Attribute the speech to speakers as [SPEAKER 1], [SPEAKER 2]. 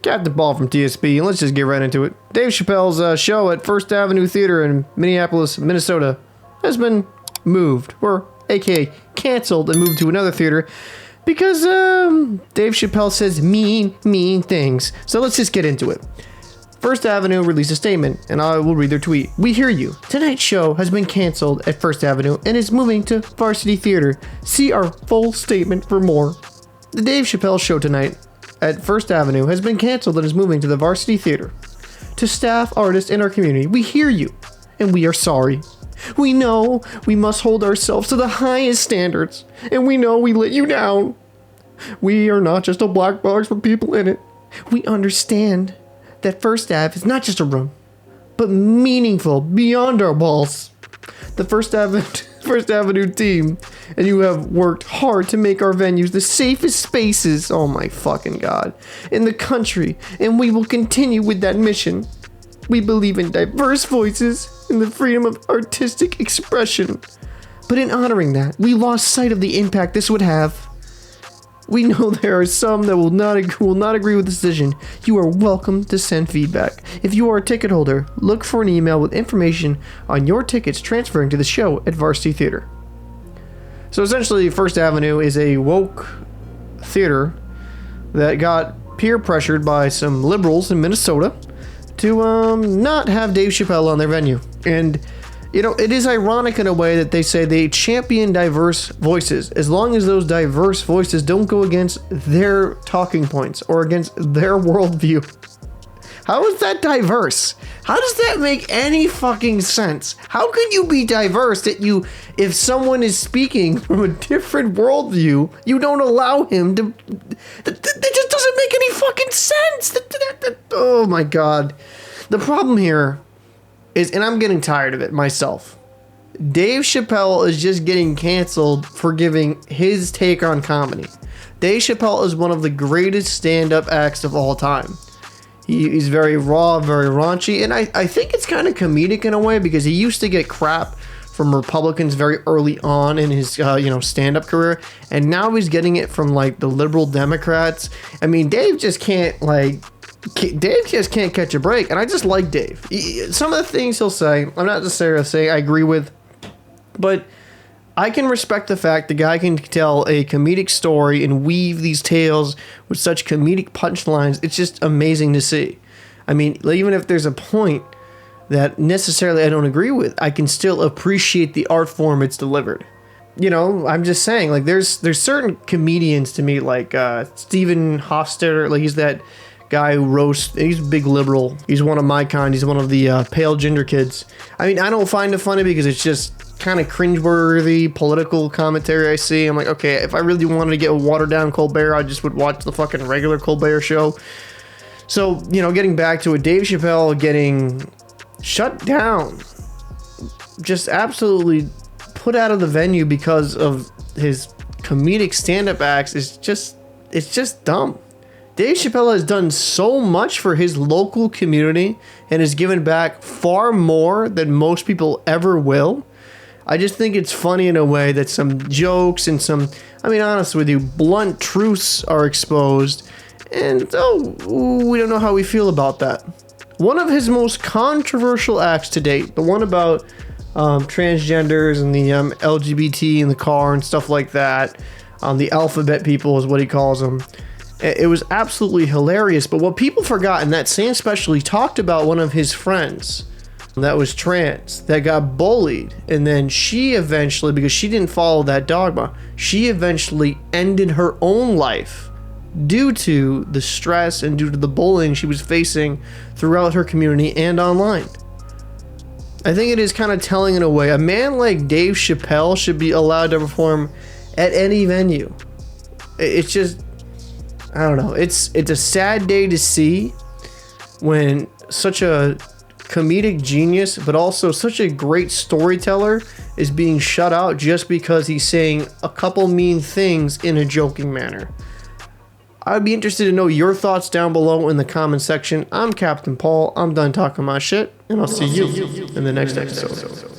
[SPEAKER 1] Captain Paul from TSP, and let's just get right into it. Dave Chappelle's show at First Avenue Theater in Minneapolis, Minnesota has been moved, or aka canceled and moved to another theater because Dave Chappelle says mean things. So let's just get into it. First Avenue released a statement, and I will read their tweet. We hear you. Tonight's show has been canceled at First Avenue and is moving to Varsity Theater. See our full statement for more. The Dave Chappelle show tonight at First Avenue has been canceled and is moving to the Varsity Theater. To staff, artists, and our community, we hear you, and we are sorry. We know we must hold ourselves to the highest standards, and we know we let you down. We are not just a black box with people in it. We understand that First Ave is not just a room, but meaningful beyond our walls. The First Avenue team and you have worked hard to make our venues the safest spaces, oh my fucking god, in the country, and we will continue with that mission. We believe in diverse voices and the freedom of artistic expression, but in honoring that, we lost sight of the impact this would have. We know there are some that will not agree with the decision. You are welcome to send feedback. If you are a ticket holder, look for an email with information on your tickets transferring to the show at Varsity Theater. So essentially, First Avenue is a woke theater that got peer pressured by some liberals in Minnesota to not have Dave Chappelle on their venue. And you know, it is ironic in a way that they say they champion diverse voices, as long as those diverse voices don't go against their talking points or against their worldview. How is that diverse? How does that make any fucking sense? How can you be diverse that if someone is speaking from a different worldview, you don't allow him to... That just doesn't make any fucking sense. Oh my god. The problem here is, and I'm getting tired of it myself, Dave Chappelle is just getting canceled for giving his take on comedy. Dave Chappelle is one of the greatest stand-up acts of all time. He's very raw, very raunchy, and I think it's kind of comedic in a way because he used to get crap from Republicans very early on in his stand-up career, and now he's getting it from like the liberal Democrats. I mean, Dave just can't catch a break, and I just like Dave. Some of the things he'll say, I'm not necessarily saying I agree with, but I can respect the fact the guy can tell a comedic story and weave these tales with such comedic punchlines. It's just amazing to see. I mean, even if there's a point that necessarily I don't agree with, I can still appreciate the art form it's delivered. You know, I'm just saying, like, there's certain comedians to me, like Stephen Hofstadter, like he's that guy who roasts, he's a big liberal. He's one of my kind. He's one of the pale ginger kids. I mean, I don't find it funny because it's just kind of cringeworthy political commentary I see. I'm like, okay, if I really wanted to get a watered down Colbert, I just would watch the fucking regular Colbert show. So, you know, getting back to it, Dave Chappelle getting shut down, just absolutely put out of the venue because of his comedic stand-up acts it's just dumb. Dave Chappelle has done so much for his local community and has given back far more than most people ever will. I just think it's funny in a way that some jokes and some, I mean, honest with you, blunt truths are exposed, and we don't know how we feel about that. One of his most controversial acts to date, the one about transgenders and the LGBT in the car and stuff like that, the alphabet people is what he calls them. It was absolutely hilarious, but what people forgot in that same special, he talked about one of his friends that was trans that got bullied, and then she eventually, because she didn't follow that dogma, she eventually ended her own life due to the stress and due to the bullying she was facing throughout her community and online. I think it is kind of telling in a way. A man like Dave Chappelle should be allowed to perform at any venue. It's just, I don't know. It's a sad day to see when such a comedic genius, but also such a great storyteller, is being shut out just because he's saying a couple mean things in a joking manner. I'd be interested to know your thoughts down below in the comment section. I'm Captain Paul. I'm done talking my shit, and I'll see you in the next episode.